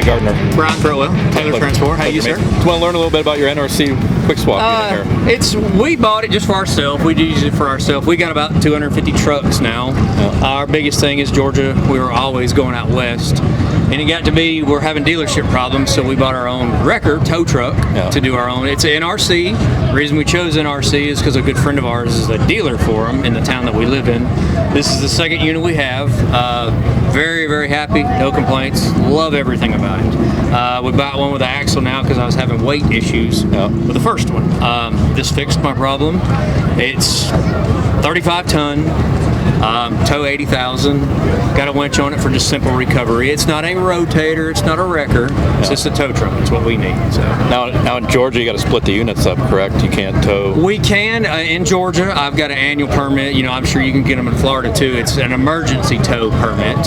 Mike Gardner. Brian Crowell, Taylor Transport. How you, sir? Just want to learn a little bit about your NRC quick swap unit here. We bought it just for ourselves. We do use it for ourselves. We got about 250 trucks now. Yeah. Our biggest thing is Georgia. We were always going out west. And it got to be, we're having dealership problems, so we bought our own wrecker tow truck to do our own. It's an NRC. The reason we chose NRC is because a good friend of ours is a dealer for them in the town that we live in. This is the second unit we have. Very, very happy, no complaints. Love everything about it. We bought one with an axle now because I was having weight issues with the first one. This fixed my problem. It's 35 ton. Tow 80,000. Got a winch on it for just simple recovery. It's not a rotator. It's not a wrecker. It's just a tow truck. It's what we need. So now in Georgia, you got to split the units up, correct? You can't tow. We can in Georgia. I've got an annual permit. You know, I'm sure you can get them in Florida too. It's an emergency tow permit.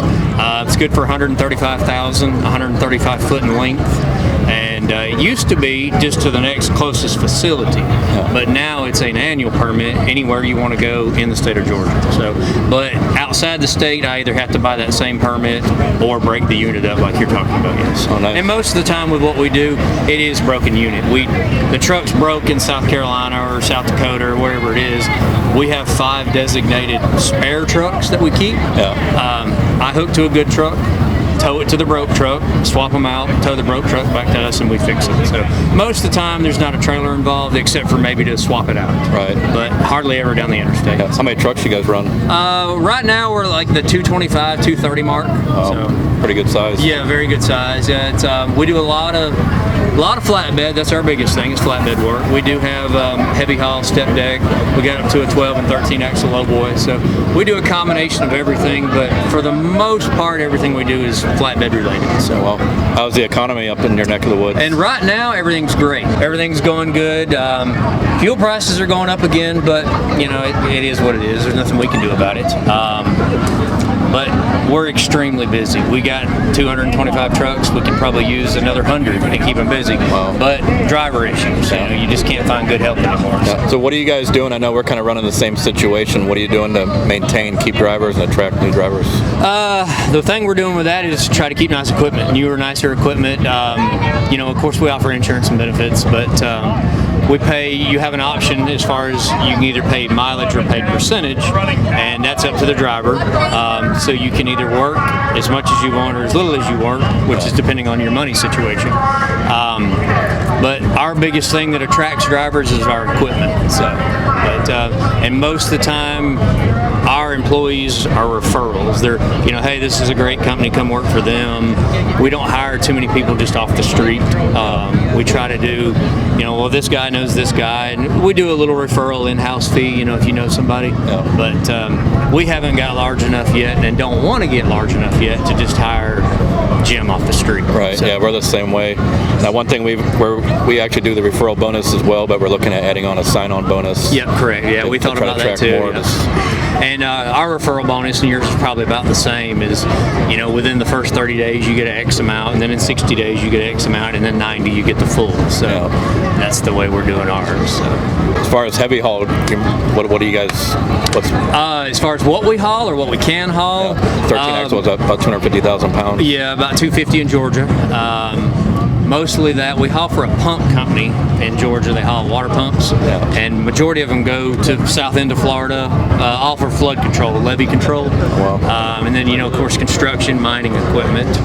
It's good for 135,000, 135 foot in length. And it used to be just to the next closest facility, but now it's an annual permit anywhere you want to go in the state of Georgia. So, but outside the state, I either have to buy that same permit or break the unit up like you're talking about. Yes. Oh, nice. And most of the time with what we do, it is broken unit. The truck's broke in South Carolina or South Dakota or wherever it is. We have 5 designated spare trucks that we keep. I hook to a good truck, tow it to the broke truck, swap them out, tow the broke truck back to us, and we fix it. So most of the time, there's not a trailer involved, except for maybe to swap it out. Right. But hardly ever down the interstate. Yeah. How many trucks you guys run? Right now, we're like the 225, 230 mark. So pretty good size. Yeah, very good size. Yeah, it's we do a lot of flatbed. That's our biggest thing is flatbed work. We do have heavy haul, step deck. We got up to a 12 and 13 axle lowboy. So we do a combination of everything, but for the most part, everything we do is flatbed related. So well, how's the economy up in your neck of the woods? And right now, everything's great. Everything's going good. Fuel prices are going up again, but you know it is what it is. There's nothing we can do about it. But we're extremely busy. We got 225 trucks. We can probably use another 100 and keep them busy. Wow. But driver issues. You know, you just can't find good help anymore. Yeah. So what are you guys doing? I know we're kind of running the same situation. What are you doing to maintain, keep drivers and attract new drivers? The thing we're doing with that is to try to keep nice equipment, newer, nicer equipment. You know, of course, we offer insurance and benefits, but we pay. You have an option as far as you can either pay mileage or pay percentage, and that's up to the driver. So you can either work as much as you want or as little as you work, which is depending on your money situation. But our biggest thing that attracts drivers is our equipment. So, and most of the time, our employees are referrals. They're, you know, hey, this is a great company, come work for them. We don't hire too many people just off the street. We try to do, you know, well, this guy knows this guy, and we do a little referral in-house fee, you know, if you know somebody. Yeah. But we haven't got large enough yet and don't want to get large enough yet to just hire Jim off the street. Right. So, yeah, we're the same way. Now, one thing we actually do the referral bonus as well, but we're looking at adding on a sign-on bonus. Yep, correct. Yeah, we thought about that too. And our referral bonus, and yours is probably about the same, is, you know, within the first 30 days you get an X amount, and then in 60 days you get X amount, and then 90 you get the full. So that's the way we're doing ours. So. As far as heavy haul, what do you guys? As far as what we haul or what we can haul, 13 axles about 250,000 pounds. Yeah, about 250 in Georgia. Mostly that we haul for a pump company in Georgia. They haul water pumps, and majority of them go to south end of Florida, all for flood control, levee control. Wow. And then, you know, of course, construction, mining equipment.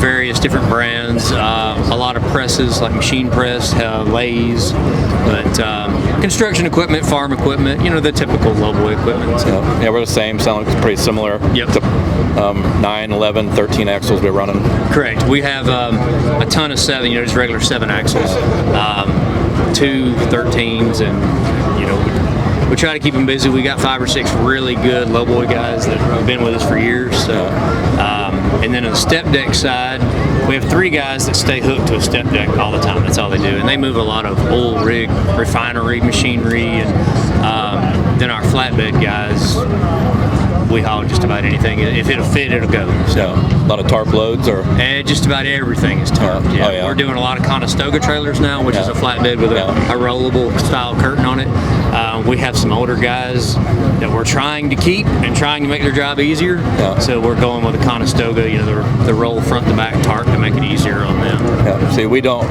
Various different brands, a lot of presses like machine press, lathes, but construction equipment, farm equipment, you know, the typical lowboy equipment. So. Yeah, we're the same. Sound like it's pretty similar. Yep. To 9, 11, 13 axles we're running. Correct. We have a ton of 7, you know, just regular 7 axles, 2 13s, and, you know, we try to keep them busy. We got 5 or 6 really good lowboy guys that have been with us for years. So, and then on the step deck side, we have 3 guys that stay hooked to a step deck all the time. That's all they do, and they move a lot of oil rig, refinery, machinery, and then our flatbed guys, we haul just about anything. If it'll fit, it'll go. So a lot of tarp loads, or and just about everything is tarp. Yeah. Oh, yeah. We're doing a lot of Conestoga trailers now, which is a flatbed with a rollable style curtain on it. We have some older guys that we're trying to keep and trying to make their job easier. So we're going with a Conestoga, the roll front to back tarp to make it easier on them. Yeah. See, we don't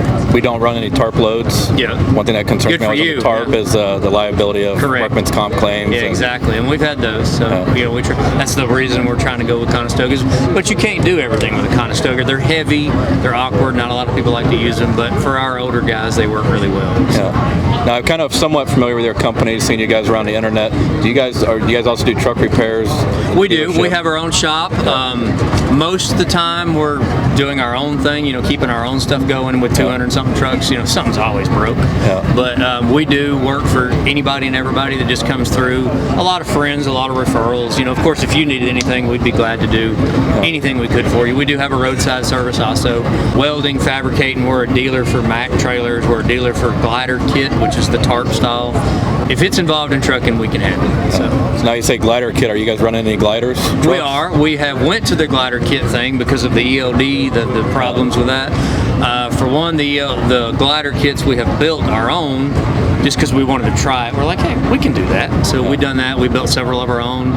run any tarp loads. Yeah. One thing that concerns me with the tarp is the liability of workman's comp claims. Yeah, exactly. And we've had those. So that's the reason we're trying to go with Conestogas. But you can't do everything with a Conestoga. They're heavy, they're awkward. Not a lot of people like to use them. But for our older guys, they work really well. So. Yeah. Now I'm kind of somewhat familiar with your company, seeing you guys around the internet. Do you guys also do truck repairs? We do. We have our own shop. Most of the time we're doing our own thing, keeping our own stuff going with 200 something trucks. Something's always broke. Yeah. But we do work for anybody and everybody that just comes through. A lot of friends, a lot of referrals. Of course, if you needed anything, we'd be glad to do anything we could for you. We do have a roadside service also. Welding, fabricating. We're a dealer for Mack trailers. We're a dealer for glider kit, which is the tarp style. If it's involved in trucking, we can handle it. So now you say glider kit. Are you guys running any gliders? Trucks? We are. We have went to the glider kit thing because of the ELD, the problems with that. For one, the glider kits, we have built our own just because we wanted to try it. We're like, hey, we can do that. So we've done that. We built several of our own.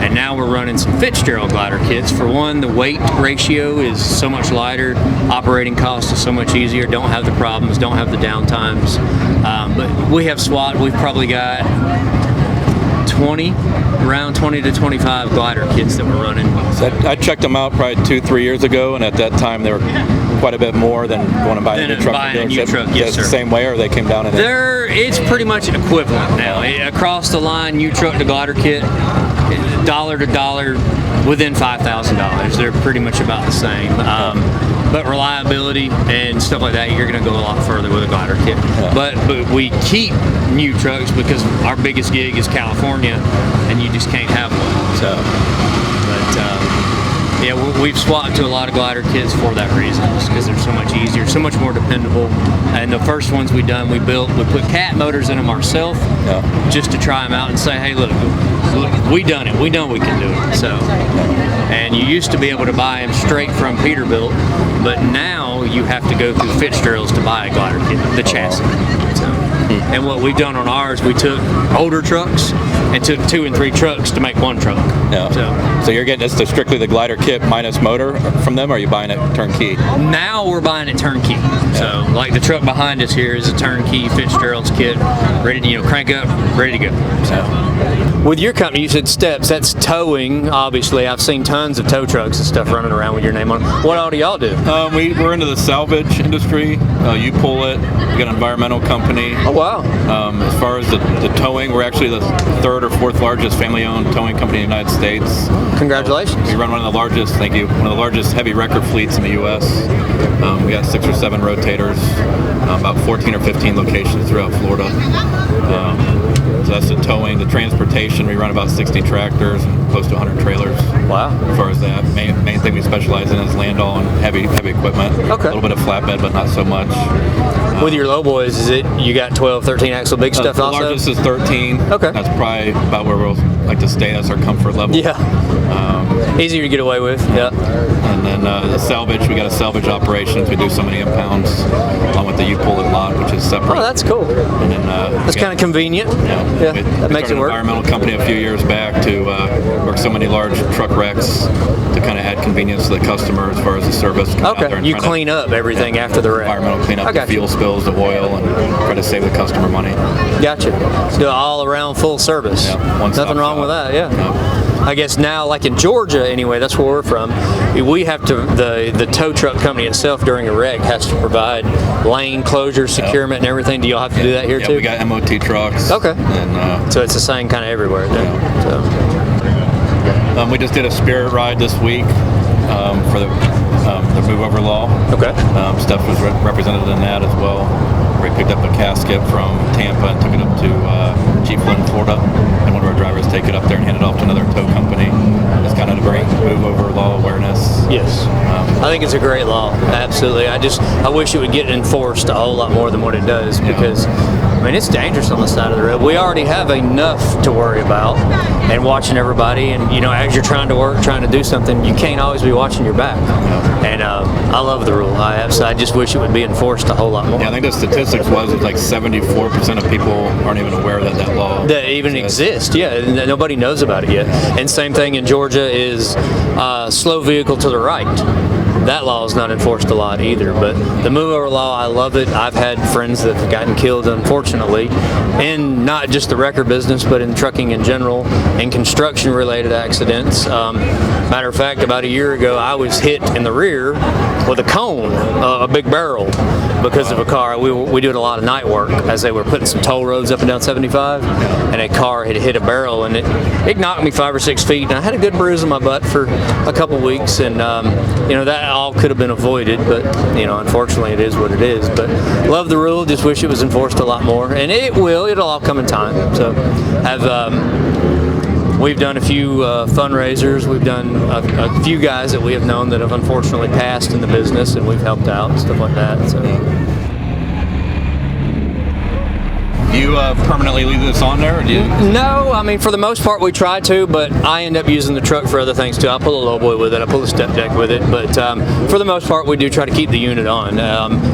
And now we're running some Fitzgerald glider kits. For one, the weight ratio is so much lighter. Operating cost is so much easier. Don't have the problems. Don't have the downtimes. But we have SWAT. We've probably got around 20 to 25 glider kits that we're running. So I checked them out probably 2-3 years ago, and at that time they were quite a bit more than going to buy a new truck. Yes, sir. The same way, or they came down in it's pretty much equivalent now. Across the line, new truck to glider kit, dollar to dollar, within $5,000. They're pretty much about the same. But reliability and stuff like that, you're going to go a lot further with a glider kit. Yeah. But we keep new trucks because our biggest gig is California, and you just can't have one. So, we've swapped to a lot of glider kits for that reason, just because they're so much easier, so much more dependable. And the first ones we put cat motors in them ourselves, just to try them out and say, hey, look, we done it. We know we can do it. So, and you used to be able to buy them straight from Peterbilt, but now you have to go through Fitzgerald's to buy a glider kit, the chassis. So, and what we've done on ours, we took older trucks and took 2 and 3 trucks to make one truck. Yeah. So you're getting this strictly the glider kit minus motor from them, or are you buying it turnkey? Now we're buying it turnkey. Yeah. So like the truck behind us here is a turnkey Fitzgerald's kit, ready to crank up, ready to go. So with your company, you said Stepps. That's towing. Obviously, I've seen tons of tow trucks and stuff running around with your name on. What all do y'all do? We're into the salvage industry. You pull it. We got an environmental company. Oh wow. As far as the towing, we're actually the 3rd or 4th largest family-owned towing company in the United States. Congratulations. We run one of the largest, thank you, one of the largest heavy wrecker fleets in the U.S. We got 6 or 7 rotators, about 14 or 15 locations throughout Florida. So that's the towing. The transportation, we run about 60 tractors and close to 100 trailers. Wow. As far as that, main thing we specialize in is land haul and heavy equipment. Okay. A little bit of flatbed, but not so much. With your low boys, is it you got 12, 13 axle big stuff the also? The largest is 13. Okay. That's probably about where we'll like to stay. That's our comfort level. Yeah. Easier to get away with. Yeah. And then the salvage, we got a salvage operations. We do so many impounds along with the U-pull and lot, which is separate. Oh, that's cool. And then that's kind of convenient. Yeah. That makes it work. We started an environmental company a few years back to work so many large truck wrecks to kind of add convenience to the customer as far as the service. Okay. You clean up everything after the wreck. Environmental clean up the fuel spills, the oil, and try to save the customer money. Gotcha. Do all around full service. Yeah. Nothing wrong with that. Yeah. I guess now, like in Georgia anyway, that's where we're from, we have to, the tow truck company itself during a wreck has to provide lane closure, securement, and everything. Do y'all have to do that here too? Yeah, we got MOT trucks. Okay. And, so it's the same kind of everywhere then. Yeah. So. We just did a spirit ride this week for the move over law. Okay. Stepp was represented in that as well. We picked up a casket from Tampa and took it up to Chief Flynn, Florida, and one of our drivers take it up there and hand it off to another tow company. It's kind of to bring move over law awareness. Yes. I think it's a great law. Absolutely. I wish it would get enforced a whole lot more than what it does, because I mean, it's dangerous on the side of the road. We already have enough to worry about, and watching everybody. And as you're trying to work, trying to do something, you can't always be watching your back. And I love the rule. I just wish it would be enforced a whole lot more. Yeah, I think the statistics was like 74% of people aren't even aware that law even exists. Yeah, nobody knows about it yet. And same thing in Georgia is slow vehicle to the right. That law is not enforced a lot either, but the move over law, I love it. I've had friends that have gotten killed, unfortunately, in not just the record business, but in trucking in general, and construction-related accidents. Matter of fact, about a year ago, I was hit in the rear with a cone, a big barrel, because of a car. We did a lot of night work as they were putting some toll roads up and down 75, and a car had hit a barrel, and it knocked me 5 or 6 feet, and I had a good bruise on my butt for a couple weeks, and that all could have been avoided, but unfortunately it is what it is. But love the rule, just wish it was enforced a lot more, and it'll all come in time. So we've done a few fundraisers. We've done a few guys that we have known that have unfortunately passed in the business, and we've helped out and stuff like that. So. Do you permanently leave this on there? Or do you? No, I mean, for the most part we try to, but I end up using the truck for other things too. I pull a lowboy with it, I pull a step deck with it, but for the most part we do try to keep the unit on.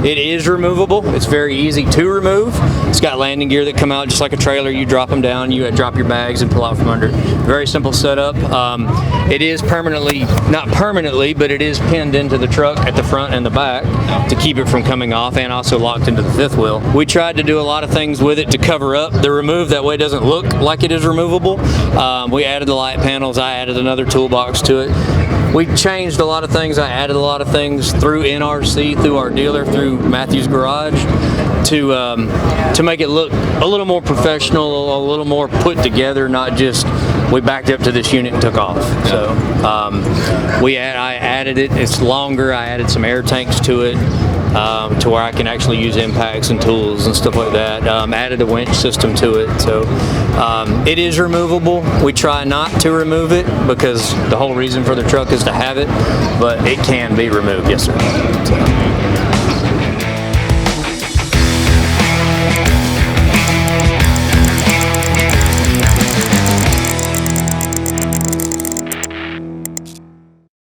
It is removable. It's very easy to remove. It's got landing gear that come out just like a trailer. You drop them down, you drop your bags and pull out from under. Very simple setup. It is not permanently, but it is pinned into the truck at the front and the back to keep it from coming off, and also locked into the fifth wheel. We tried to do a lot of things with it to cover up the remove, that way it doesn't look like it is removable. We added the light panels. I added another toolbox to it. We changed a lot of things. I added a lot of things through NRC, through our dealer, through Matthews Garage, to make it look a little more professional, a little more put together, not just we backed up to this unit and took off. So I added it. It's longer. I added some air tanks to it. To where I can actually use impacts and tools and stuff like that. Added a winch system to it, so it is removable. We try not to remove it because the whole reason for the truck is to have it, but it can be removed, yes sir. So.